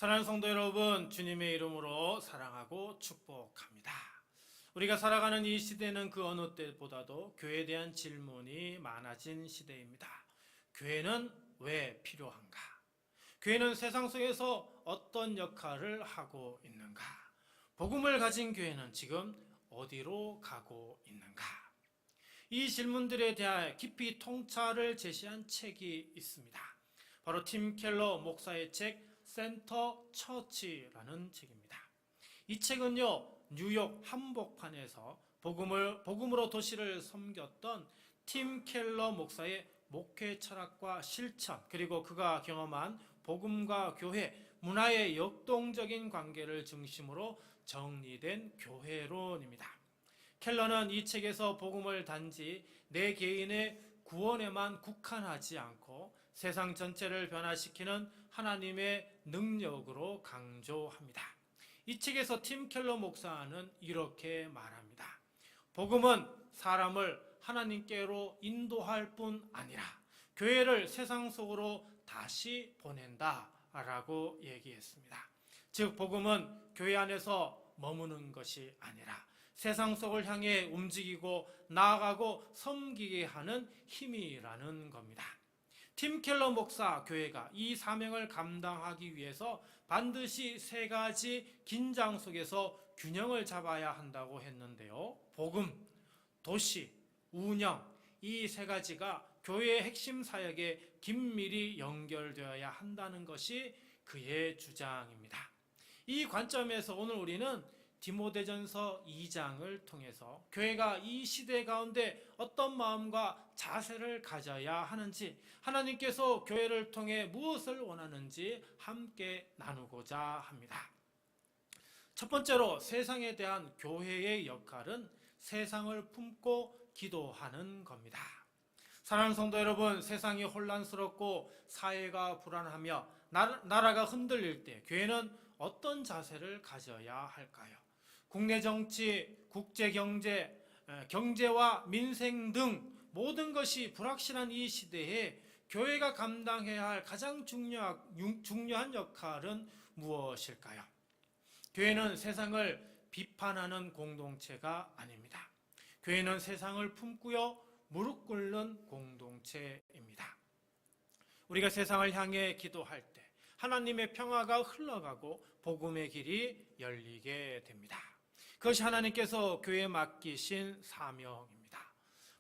사랑하는 성도 여러분, 주님의 이름으로 사랑하고 축복합니다. 우리가 살아가는 이 시대는 그 어느 때보다도 교회에 대한 질문이 많아진 시대입니다. 교회는 왜 필요한가? 교회는 세상 속에서 어떤 역할을 하고 있는가? 복음을 가진 교회는 지금 어디로 가고 있는가? 이 질문들에 대해 깊이 통찰을 제시한 책이 있습니다. 바로 팀 켈러 목사의 책 센터 처치라는 책입니다. 이 책은요, 뉴욕 한복판에서 복음으로 도시를 섬겼던 팀 켈러 목사의 목회 철학과 실천, 그리고 그가 경험한 복음과 교회, 문화의 역동적인 관계를 중심으로 정리된 교회론입니다. 켈러는 이 책에서 복음을 단지 내 개인의 구원에만 국한하지 않고 세상 전체를 변화시키는 하나님의 능력으로 강조합니다. 이 책에서 팀 켈러 목사는 이렇게 말합니다. 복음은 사람을 하나님께로 인도할 뿐 아니라 교회를 세상 속으로 다시 보낸다라고 얘기했습니다. 즉 복음은 교회 안에서 머무는 것이 아니라 세상 속을 향해 움직이고 나아가고 섬기게 하는 힘이라는 겁니다. 팀 켈러 목사 교회가 이 사명을 감당하기 위해서 반드시 세 가지 긴장 속에서 균형을 잡아야 한다고 했는데요. 복음, 도시, 운영, 이 세 가지가 교회의 핵심 사역에 긴밀히 연결되어야 한다는 것이 그의 주장입니다. 이 관점에서 오늘 우리는 디모데전서 2장을 통해서 교회가 이 시대 가운데 어떤 마음과 자세를 가져야 하는지, 하나님께서 교회를 통해 무엇을 원하는지 함께 나누고자 합니다. 첫 번째로 세상에 대한 교회의 역할은 세상을 품고 기도하는 겁니다. 사랑하는 성도 여러분, 세상이 혼란스럽고 사회가 불안하며 나라가 흔들릴 때 교회는 어떤 자세를 가져야 할까요? 국내 정치, 국제 경제, 경제와 민생 등 모든 것이 불확실한 이 시대에 교회가 감당해야 할 가장 중요한 역할은 무엇일까요? 교회는 세상을 비판하는 공동체가 아닙니다. 교회는 세상을 품고요, 무릎 꿇는 공동체입니다. 우리가 세상을 향해 기도할 때 하나님의 평화가 흘러가고 복음의 길이 열리게 됩니다. 그것이 하나님께서 교회에 맡기신 사명입니다.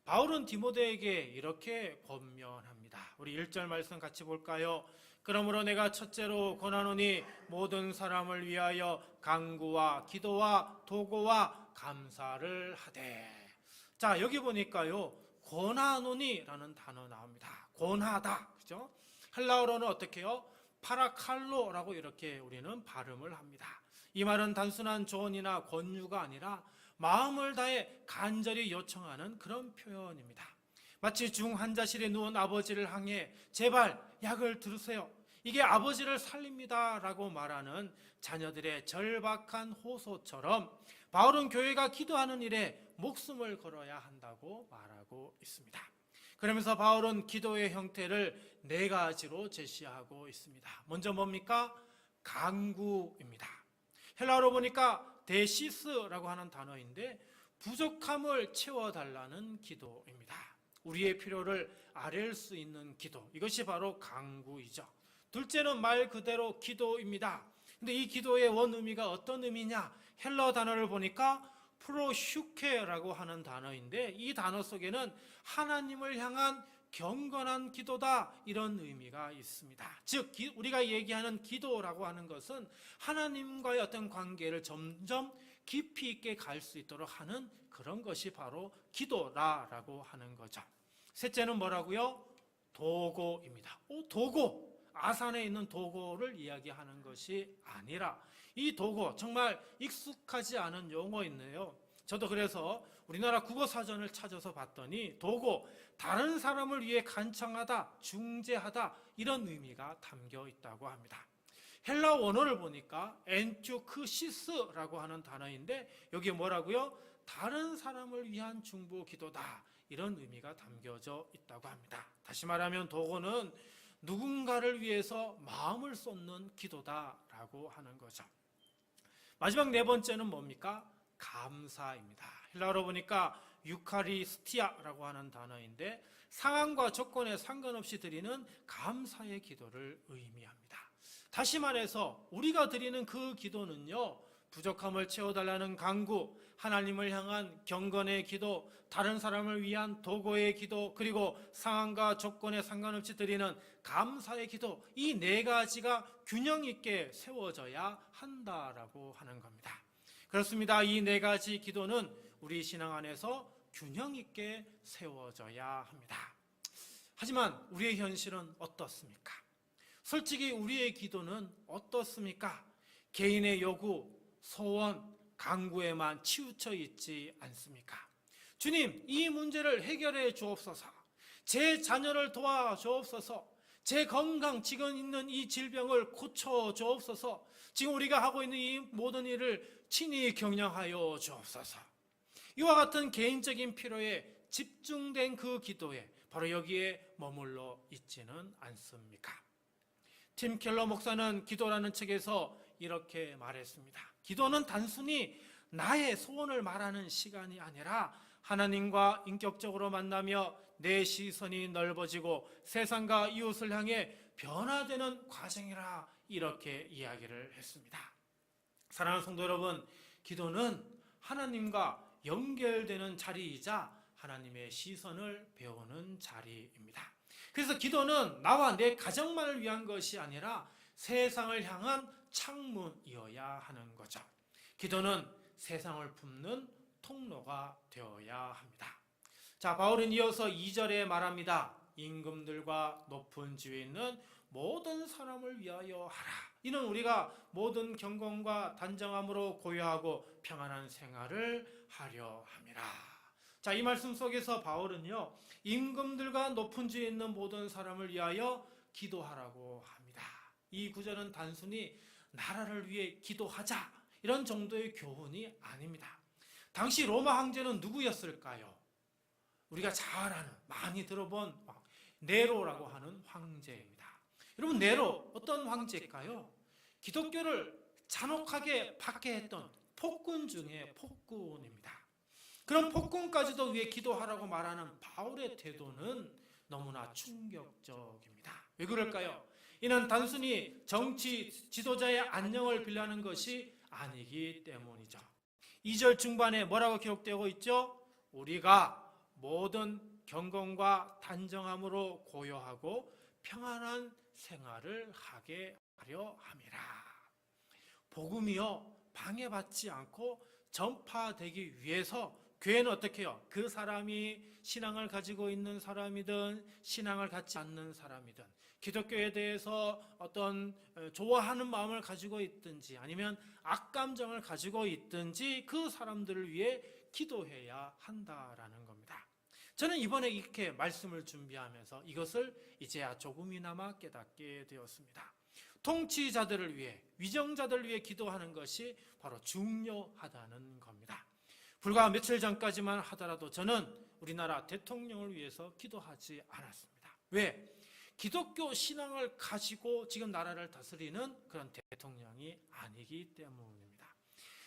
바울은 디모데에게 이렇게 권면합니다. 우리 1절 말씀 같이 볼까요? 그러므로 내가 첫째로 권하노니 모든 사람을 위하여 간구와 기도와 도고와 감사를 하되. 자, 여기 보니까요, 권하노니라는 단어 나옵니다. 권하다, 그죠? 헬라어로는 어떻게 해요? 파라칼로라고 이렇게 우리는 발음을 합니다. 이 말은 단순한 조언이나 권유가 아니라 마음을 다해 간절히 요청하는 그런 표현입니다. 마치 중환자실에 누운 아버지를 향해 제발 약을 들으세요, 이게 아버지를 살립니다 라고 말하는 자녀들의 절박한 호소처럼 바울은 교회가 기도하는 일에 목숨을 걸어야 한다고 말하고 있습니다. 그러면서 바울은 기도의 형태를 네 가지로 제시하고 있습니다. 먼저 뭡니까? 간구입니다. 헬라어로 보니까 데시스라고 하는 단어인데 부족함을 채워달라는 기도입니다. 우리의 필요를 아뢰을 수 있는 기도, 이것이 바로 간구이죠. 둘째는 말 그대로 기도입니다. 근데 이 기도의 원의미가 어떤 의미냐? 헬라어 단어를 보니까 프로슈케라고 하는 단어인데 이 단어 속에는 하나님을 향한 경건한 기도다, 이런 의미가 있습니다. 즉 우리가 얘기하는 기도라고 하는 것은 하나님과의 어떤 관계를 점점 깊이 있게 갈 수 있도록 하는 그런 것이 바로 기도라고 하는 거죠. 셋째는 뭐라고요? 도고입니다. 도고, 아산에 있는 도고를 이야기하는 것이 아니라 이 도고, 정말 익숙하지 않은 용어인데요. 저도 그래서 우리나라 국어사전을 찾아서 봤더니 도고, 다른 사람을 위해 간청하다, 중재하다, 이런 의미가 담겨 있다고 합니다. 헬라 원어를 보니까 엔투크시스라고 하는 단어인데 여기에 뭐라고요? 다른 사람을 위한 중보 기도다, 이런 의미가 담겨져 있다고 합니다. 다시 말하면 도고는 누군가를 위해서 마음을 쏟는 기도다라고 하라고 하는 거죠. 마지막 네 번째는 뭡니까? 감사입니다. 헬라어로 보니까 유카리스티아라고 하는 단어인데 상황과 조건에 상관없이 드리는 감사의 기도를 의미합니다. 다시 말해서 우리가 드리는 그 기도는요, 부족함을 채워달라는 간구, 하나님을 향한 경건의 기도, 다른 사람을 위한 도구의 기도, 그리고 상황과 조건에 상관없이 드리는 감사의 기도, 이 네 가지가 균형 있게 세워져야 한다라고 하는 겁니다. 그렇습니다. 이 네 가지 기도는 우리 신앙 안에서 균형 있게 세워져야 합니다. 하지만 우리의 현실은 어떻습니까? 솔직히 우리의 기도는 어떻습니까? 개인의 요구, 소원, 간구에만 치우쳐 있지 않습니까? 주님, 이 문제를 해결해 주옵소서. 제 자녀를 도와 주옵소서. 제 건강, 지금 있는 이 질병을 고쳐 주옵소서. 지금 우리가 하고 있는 이 모든 일을 친히 경영하여 주옵소서. 이와 같은 개인적인 필요에 집중된 그 기도에 바로 여기에 머물러 있지는 않습니까? 팀 켈러 목사는 기도라는 책에서 이렇게 말했습니다. 기도는 단순히 나의 소원을 말하는 시간이 아니라 하나님과 인격적으로 만나며 내 시선이 넓어지고 세상과 이웃을 향해 변화되는 과정이라 이렇게 이야기를 했습니다. 사랑하는 성도 여러분, 기도는 하나님과 연결되는 자리이자 하나님의 시선을 배우는 자리입니다. 그래서 기도는 나와 내 가정만을 위한 것이 아니라 세상을 향한 창문이어야 하는 거죠. 기도는 세상을 품는 통로가 되어야 합니다. 자, 바울은 이어서 2절에 말합니다. 임금들과 높은 지위에 있는 모든 사람을 위하여 하라. 이는 우리가 모든 경건과 단정함으로 고요하고 평안한 생활을 하려 함이라. 자, 이 말씀 속에서 바울은요, 임금들과 높은 지위에 있는 모든 사람을 위하여 기도하라고 합니다. 이 구절은 단순히 나라를 위해 기도하자 이런 정도의 교훈이 아닙니다. 당시 로마 황제는 누구였을까요? 우리가 잘 아는, 많이 들어본 네로라고 하는 황제입니다. 여러분, 네로 어떤 황제일까요? 기독교를 잔혹하게 박해했던 폭군 중에 폭군입니다. 그런 폭군까지도 위해 기도하라고 말하는 바울의 태도는 너무나 충격적입니다. 왜 그럴까요? 이는 단순히 정치 지도자의 안녕을 빌라는 것이 아니기 때문이죠. 2절 중반에 뭐라고 기록되고 있죠? 우리가 모든 경건과 단정함으로 고요하고 평안한 생활을 하게 하려 함이라. 복음이요, 방해받지 않고 전파되기 위해서 교회는 어떻게 해요? 그 사람이 신앙을 가지고 있는 사람이든 신앙을 갖지 않는 사람이든 기독교에 대해서 어떤 좋아하는 마음을 가지고 있든지 아니면 악감정을 가지고 있든지 그 사람들을 위해 기도해야 한다라는 겁니다. 저는 이번에 이렇게 말씀을 준비하면서 이것을 이제야 조금이나마 깨닫게 되었습니다. 통치자들을 위해, 위정자들을 위해 기도하는 것이 바로 중요하다는 겁니다. 불과 며칠 전까지만 하더라도 저는 우리나라 대통령을 위해서 기도하지 않았습니다. 왜? 기독교 신앙을 가지고 지금 나라를 다스리는 그런 대통령이 아니기 때문입니다.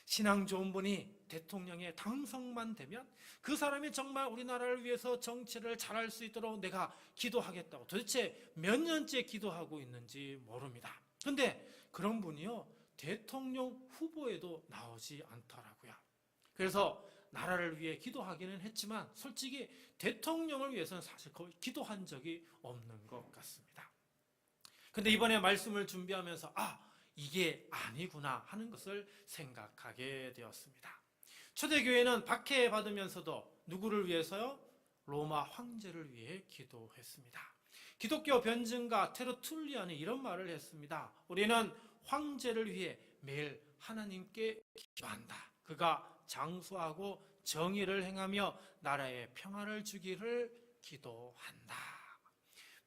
신앙 좋은 분이 대통령에 당선만 되면 그 사람이 정말 우리나라를 위해서 정치를 잘할 수 있도록 내가 기도하겠다고 도대체 몇 년째 기도하고 있는지 모릅니다. 그런데 그런 분이요, 대통령 후보에도 나오지 않더라고요. 그래서 나라를 위해 기도하기는 했지만 솔직히 대통령을 위해서는 사실 거의 기도한 적이 없는 것 같습니다. 그런데 이번에 말씀을 준비하면서 이게 아니구나 하는 것을 생각하게 되었습니다. 초대교회는 박해받으면서도 누구를 위해서요? 로마 황제를 위해 기도했습니다. 기독교 변증가 테르툴리안이 이런 말을 했습니다. 우리는 황제를 위해 매일 하나님께 기도한다. 그가 장수하고 정의를 행하며 나라에 평화를 주기를 기도한다.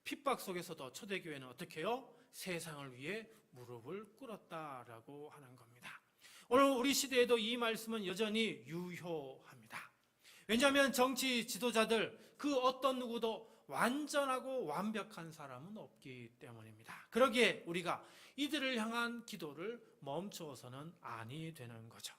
핍박 속에서도 초대교회는 어떻게 해요? 세상을 위해 무릎을 꿇었다라고 하는 겁니다. 오늘 우리 시대에도 이 말씀은 여전히 유효합니다. 왜냐하면 정치 지도자들 그 어떤 누구도 완전하고 완벽한 사람은 없기 때문입니다. 그러기에 우리가 이들을 향한 기도를 멈추어서는 아니 되는 거죠.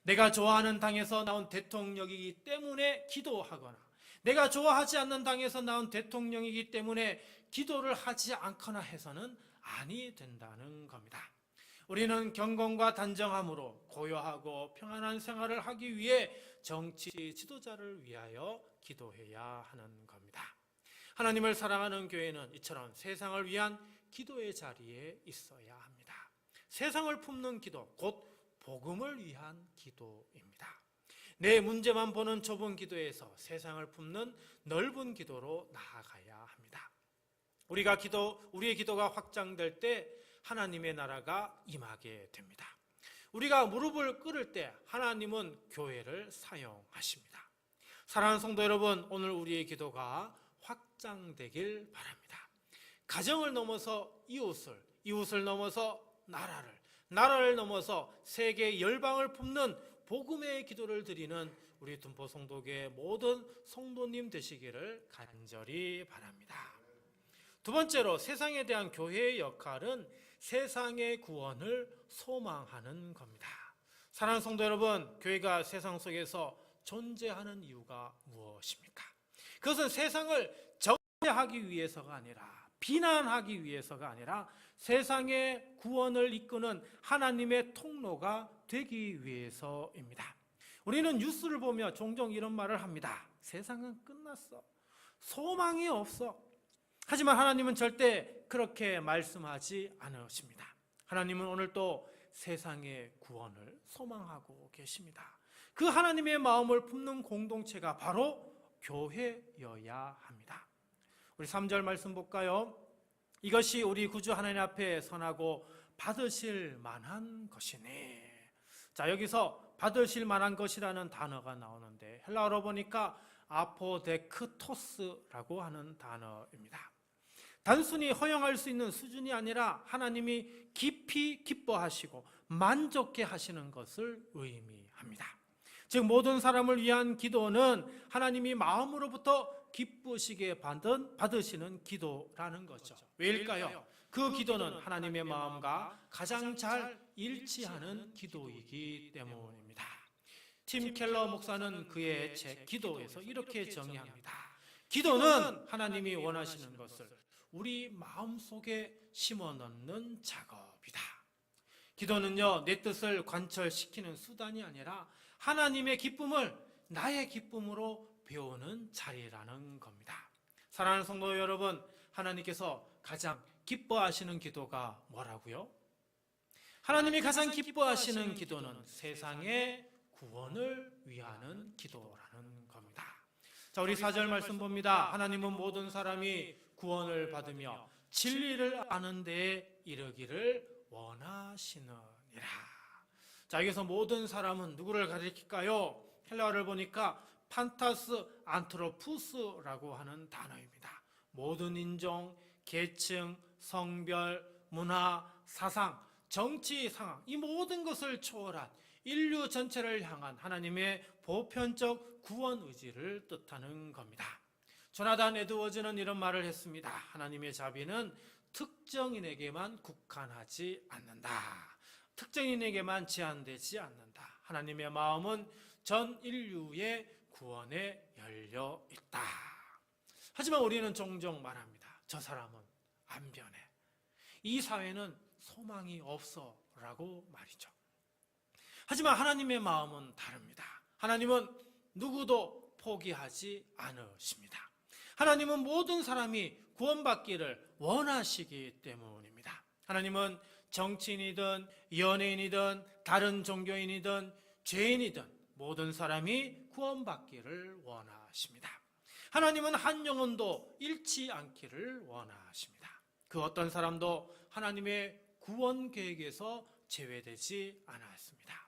내가 좋아하는 당에서 나온 대통령이기 때문에 기도하거나 내가 좋아하지 않는 당에서 나온 대통령이기 때문에 기도를 하지 않거나 해서는 아니 된다는 겁니다. 우리는 경건과 단정함으로 고요하고 평안한 생활을 하기 위해 정치 지도자를 위하여 기도해야 하는 겁니다. 하나님을 사랑하는 교회는 이처럼 세상을 위한 기도의 자리에 있어야 합니다. 세상을 품는 기도, 곧 복음을 위한 기도입니다. 내 문제만 보는 좁은 기도에서 세상을 품는 넓은 기도로 나아가야 합니다. 우리의 기도가 확장될 때 하나님의 나라가 임하게 됩니다. 우리가 무릎을 꿇을 때 하나님은 교회를 사용하십니다. 사랑하는 성도 여러분, 오늘 우리의 기도가 확장되길 바랍니다. 가정을 넘어서 이웃을 넘어서 나라를 넘어서 세계 열방을 품는 복음의 기도를 드리는 우리 둔포 성도교회 모든 성도님 되시기를 간절히 바랍니다. 두 번째로 세상에 대한 교회의 역할은 세상의 구원을 소망하는 겁니다. 사랑하는 성도 여러분, 교회가 세상 속에서 존재하는 이유가 무엇입니까? 그것은 세상을 정죄하기 위해서가 아니라 비난하기 위해서가 아니라 세상의 구원을 이끄는 하나님의 통로가 되기 위해서입니다. 우리는 뉴스를 보며 종종 이런 말을 합니다. 세상은 끝났어. 소망이 없어. 하지만 하나님은 절대 그렇게 말씀하지 않으십니다. 하나님은 오늘도 세상의 구원을 소망하고 계십니다. 그 하나님의 마음을 품는 공동체가 바로 교회여야 합니다. 우리 3절 말씀 볼까요? 이것이 우리 구주 하나님 앞에 선하고 받으실 만한 것이니. 자, 여기서 받으실 만한 것이라는 단어가 나오는데 헬라어로 보니까 아포데크토스라고 하는 단어입니다. 단순히 허용할 수 있는 수준이 아니라 하나님이 깊이 기뻐하시고 만족해 하시는 것을 의미합니다. 즉 모든 사람을 위한 기도는 하나님이 마음으로부터 기쁘시게 받으시는 기도라는 거죠. 왜일까요? 그 기도는 하나님의 마음과 가장 잘 일치하는 기도이기 때문입니다. 팀 켈러 목사는 그의 책 기도에서 이렇게 정의합니다. 기도는 하나님이 원하시는 것을 우리 마음속에 심어 넣는 작업이다. 기도는요, 내 뜻을 관철시키는 수단이 아니라 하나님의 기쁨을 나의 기쁨으로 배우는 자리라는 겁니다. 사랑하는 성도 여러분, 하나님께서 가장 기뻐하시는 기도가 뭐라고요? 하나님이 가장 기뻐하시는 기도는 세상의 구원을 위하는 기도라는 겁니다. 자, 우리 4절 말씀 봅니다. 하나님은 모든 사람이 구원을 받으며 진리를 아는 데에 이르기를 원하시느니라. 자, 여기서 모든 사람은 누구를 가리킬까요? 헬라어를 보니까 판타스 안트로푸스라고 하는 단어입니다. 모든 인종, 계층, 성별, 문화, 사상, 정치 상황, 이 모든 것을 초월한 인류 전체를 향한 하나님의 보편적 구원 의지를 뜻하는 겁니다. 조나단 에드워즈는 이런 말을 했습니다. 하나님의 자비는 특정인에게만 국한하지 않는다. 특정인에게만 제한되지 않는다. 하나님의 마음은 전 인류의 구원에 열려 있다. 하지만 우리는 종종 말합니다. 저 사람은 안 변해. 이 사회는 소망이 없어 라고 말이죠. 하지만 하나님의 마음은 다릅니다. 하나님은 누구도 포기하지 않으십니다. 하나님은 모든 사람이 구원받기를 원하시기 때문입니다. 하나님은 정치인이든 연예인이든 다른 종교인이든 죄인이든 모든 사람이 구원받기를 원하십니다. 하나님은 한 영혼도 잃지 않기를 원하십니다. 그 어떤 사람도 하나님의 구원 계획에서 제외되지 않았습니다.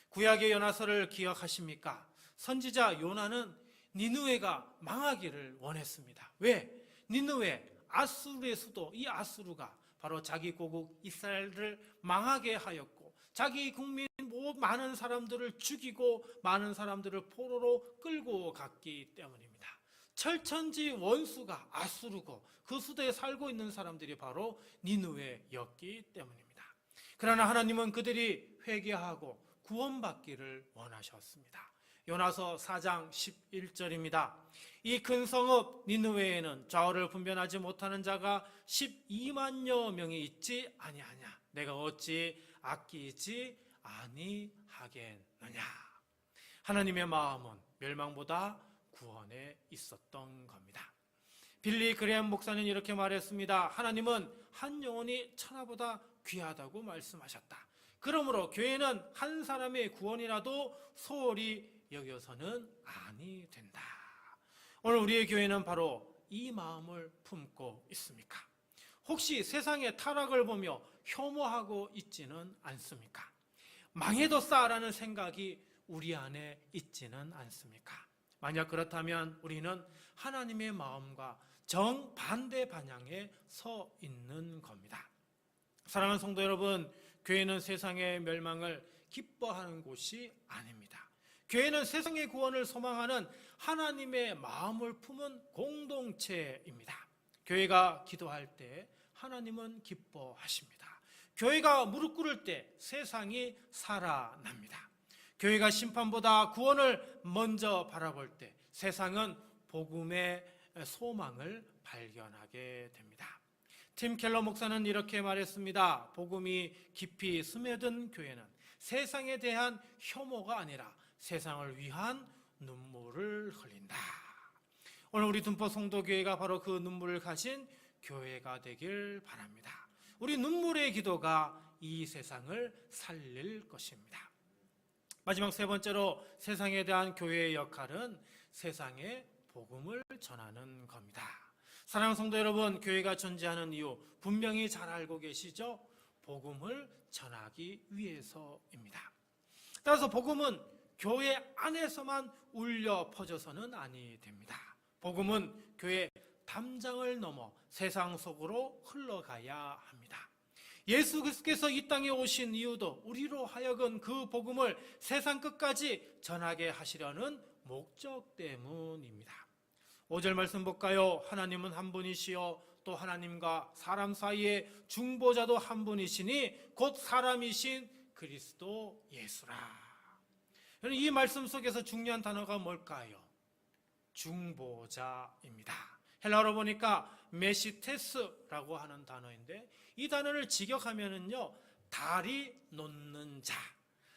구약의 요나서를 기억하십니까? 선지자 요나는 니느웨가 망하기를 원했습니다. 왜? 니느웨, 아수르의 수도 이 아수르가 바로 자기 고국 이스라엘을 망하게 하였고 자기 국민 많은 사람들을 죽이고 많은 사람들을 포로로 끌고 갔기 때문입니다. 철천지 원수가 아수르고 그 수도에 살고 있는 사람들이 바로 니느웨였기 때문입니다. 그러나 하나님은 그들이 회개하고 구원받기를 원하셨습니다. 요나서 4장 11절입니다. 이 큰 성읍 니느웨에는 좌우를 분별하지 못하는 자가 12만여 명이 있지 아니하냐. 내가 어찌 아끼지 아니하겠느냐. 하나님의 마음은 멸망보다 구원에 있었던 겁니다. 빌리 그레엄 목사는 이렇게 말했습니다. 하나님은 한 영혼이 천하보다 귀하다고 말씀하셨다. 그러므로 교회는 한 사람의 구원이라도 소홀히 여겨서는 아니 된다. 오늘 우리의 교회는 바로 이 마음을 품고 있습니까? 혹시 세상의 타락을 보며 혐오하고 있지는 않습니까? 망해도 싸라는 생각이 우리 안에 있지는 않습니까? 만약 그렇다면 우리는 하나님의 마음과 정반대 방향에 서 있는 겁니다. 사랑하는 성도 여러분, 교회는 세상의 멸망을 기뻐하는 곳이 아닙니다. 교회는 세상의 구원을 소망하는 하나님의 마음을 품은 공동체입니다. 교회가 기도할 때 하나님은 기뻐하십니다. 교회가 무릎 꿇을 때 세상이 살아납니다. 교회가 심판보다 구원을 먼저 바라볼 때 세상은 복음의 소망을 발견하게 됩니다. 팀 켈러 목사는 이렇게 말했습니다. 복음이 깊이 스며든 교회는 세상에 대한 혐오가 아니라 세상을 위한 눈물을 흘린다. 오늘 우리 둔포 성도교회가 바로 그 눈물을 가진 교회가 되길 바랍니다. 우리 눈물의 기도가 이 세상을 살릴 것입니다. 마지막 세 번째로 세상에 대한 교회의 역할은 세상에 복음을 전하는 겁니다. 사랑하는 성도 여러분, 교회가 존재하는 이유 분명히 잘 알고 계시죠? 복음을 전하기 위해서입니다. 따라서 복음은 교회 안에서만 울려 퍼져서는 아니 됩니다. 복음은 교회 담장을 넘어 세상 속으로 흘러가야 합니다. 예수 그리스도께서 이 땅에 오신 이유도 우리로 하여금 그 복음을 세상 끝까지 전하게 하시려는 목적 때문입니다. 5절 말씀 볼까요? 하나님은 한 분이시요 또 하나님과 사람 사이에 중보자도 한 분이시니 곧 사람이신 그리스도 예수라. 이 말씀 속에서 중요한 단어가 뭘까요? 중보자입니다. 헬라어로 보니까 메시테스라고 하는 단어인데 이 단어를 직역하면은요, 다리 놓는 자,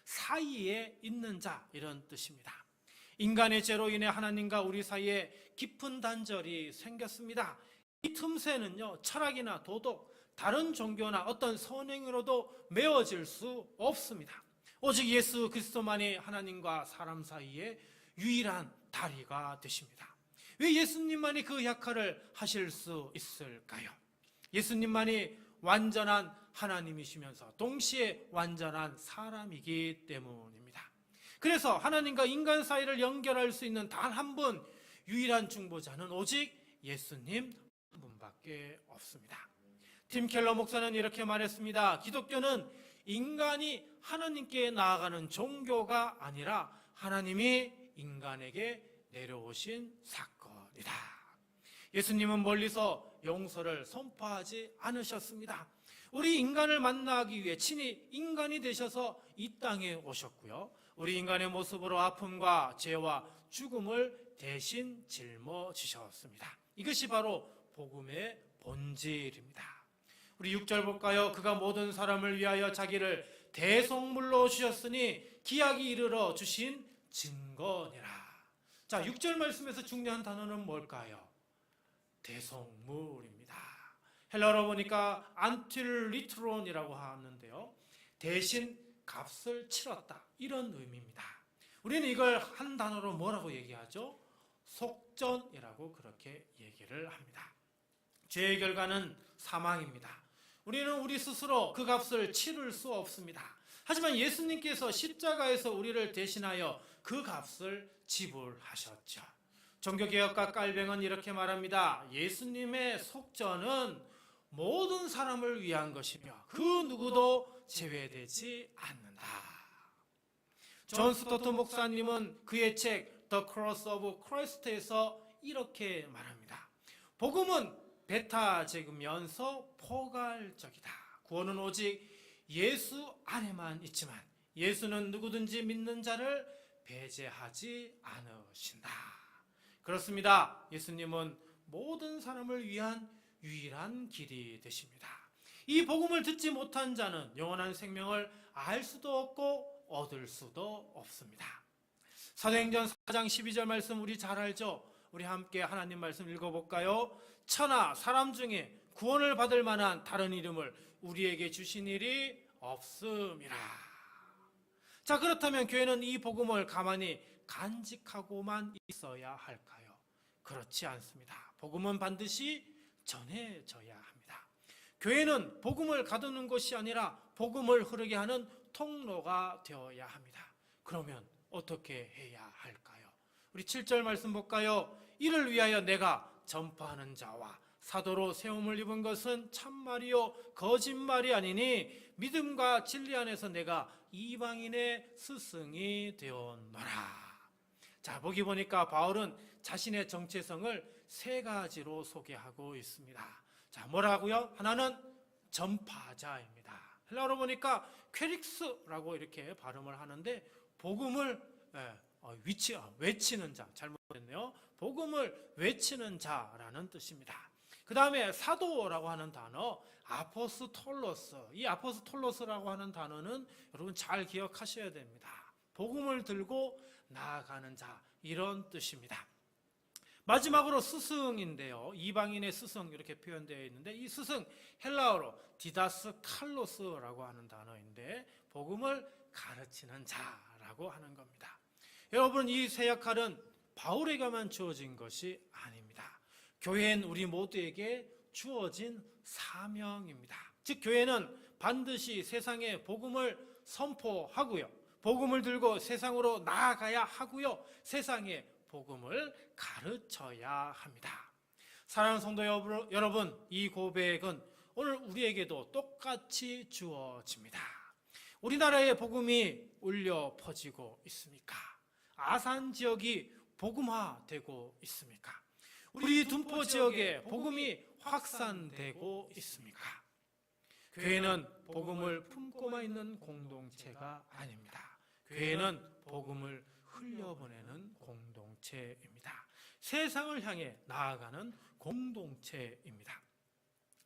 사이에 있는 자 이런 뜻입니다. 인간의 죄로 인해 하나님과 우리 사이에 깊은 단절이 생겼습니다. 이 틈새는요, 철학이나 도덕, 다른 종교나 어떤 선행으로도 메워질 수 없습니다. 오직 예수 그리스도만이 하나님과 사람 사이에 유일한 다리가 되십니다. 왜 예수님만이 그 역할을 하실 수 있을까요? 예수님만이 완전한 하나님이시면서 동시에 완전한 사람이기 때문입니다. 그래서 하나님과 인간 사이를 연결할 수 있는 단 한 분, 유일한 중보자는 오직 예수님 한 분밖에 없습니다. 팀 켈러 목사는 이렇게 말했습니다. 기독교는 인간이 하나님께 나아가는 종교가 아니라 하나님이 인간에게 내려오신 사건이다. 예수님은 멀리서 용서를 선포하지 않으셨습니다. 우리 인간을 만나기 위해 친히 인간이 되셔서 이 땅에 오셨고요. 우리 인간의 모습으로 아픔과 죄와 죽음을 대신 짊어지셨습니다. 이것이 바로 복음의 본질입니다. 우리 6절 볼까요? 그가 모든 사람을 위하여 자기를 대속물로 주셨으니 기약이 이르러 주신 증거니라. 자, 6절 말씀에서 중요한 단어는 뭘까요? 대속물입니다. 헬라어로 보니까 안틸리트론이라고 하는데요, 대신 값을 치렀다 이런 의미입니다. 우리는 이걸 한 단어로 뭐라고 얘기하죠? 속전이라고 그렇게 얘기를 합니다. 죄의 결과는 사망입니다. 우리는 우리 스스로 그 값을 치를 수 없습니다. 하지만 예수님께서 십자가에서 우리를 대신하여 그 값을 지불하셨죠. 종교개혁가 깔뱅은 이렇게 말합니다. 예수님의 속전은 모든 사람을 위한 것이며 그 누구도 제외되지 않는다. 존 스토트 목사님은 그의 책 The Cross of Christ에서 이렇게 말합니다. 복음은 배타적이면서 포괄적이다. 구원은 오직 예수 안에만 있지만 예수는 누구든지 믿는 자를 배제하지 않으신다. 그렇습니다. 예수님은 모든 사람을 위한 유일한 길이 되십니다. 이 복음을 듣지 못한 자는 영원한 생명을 알 수도 없고 얻을 수도 없습니다. 사도행전 4장 12절 말씀 우리 잘 알죠? 우리 함께 하나님 말씀 읽어볼까요? 천하 사람 중에 구원을 받을 만한 다른 이름을 우리에게 주신 일이 없음이라. 자, 그렇다면 교회는 이 복음을 가만히 간직하고만 있어야 할까요? 그렇지 않습니다. 복음은 반드시 전해져야 합니다. 교회는 복음을 가두는 것이 아니라 복음을 흐르게 하는 통로가 되어야 합니다. 그러면 어떻게 해야 할까요? 우리 7절 말씀 볼까요? 이를 위하여 내가 전파하는 자와 사도로 세움을 입은 것은 참말이요 거짓말이 아니니 믿음과 진리 안에서 내가 이방인의 스승이 되었노라. 자, 보기 보니까 바울은 자신의 정체성을 세 가지로 소개하고 있습니다. 자, 뭐라고요? 하나는 전파자입니다. 헬라어로 보니까 퀘릭스라고 이렇게 발음을 하는데 복음을 외치는 자, 잘못했네요. 복음을 외치는 자라는 뜻입니다. 그 다음에 사도라고 하는 단어 아포스톨로스, 이 아포스톨로스라고 하는 단어는 여러분 잘 기억하셔야 됩니다. 복음을 들고 나아가는 자, 이런 뜻입니다. 마지막으로 스승인데요. 이방인의 스승 이렇게 표현되어 있는데 이 스승 헬라어로 디다스 칼로스라고 하는 단어인데 복음을 가르치는 자라고 하는 겁니다. 여러분, 이 세 역할은 바울에게만 주어진 것이 아닙니다. 교회는 우리 모두에게 주어진 사명입니다. 즉 교회는 반드시 세상에 복음을 선포하고요. 복음을 들고 세상으로 나아가야 하고요. 세상에 복음을 가르쳐야 합니다. 사랑하는 성도 여러분, 이 고백은 오늘 우리에게도 똑같이 주어집니다. 우리나라에 복음이 울려 퍼지고 있습니까? 아산 지역이 복음화되고 있습니까? 우리 둔포 지역에 복음이 확산되고 있습니까? 교회는 복음을 품고만 있는 공동체가 아닙니다. 교회는 복음을 흘려보내는 공동체입니다. 세상을 향해 나아가는 공동체입니다.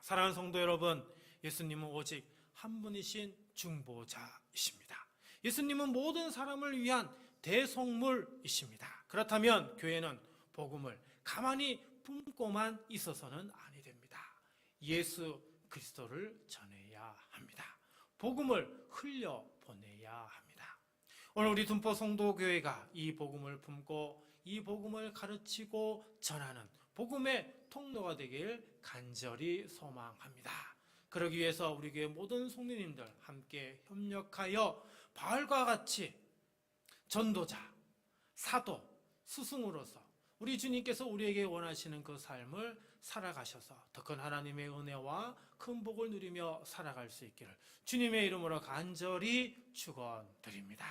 사랑하는 성도 여러분, 예수님은 오직 한 분이신 중보자이십니다. 예수님은 모든 사람을 위한 대속물이십니다. 그렇다면 교회는 복음을 가만히 품고만 있어서는 아니 됩니다. 예수 그리스도를 전해야 합니다. 복음을 흘려보내야 합니다. 오늘 우리 둔포 성도교회가 이 복음을 품고 이 복음을 가르치고 전하는 복음의 통로가 되길 간절히 소망합니다. 그러기 위해서 우리 교회 모든 성도님들 함께 협력하여 바울과 같이 전도자, 사도, 스승으로서 우리 주님께서 우리에게 원하시는 그 삶을 살아가셔서 더 큰 하나님의 은혜와 큰 복을 누리며 살아갈 수 있기를 주님의 이름으로 간절히 축원드립니다.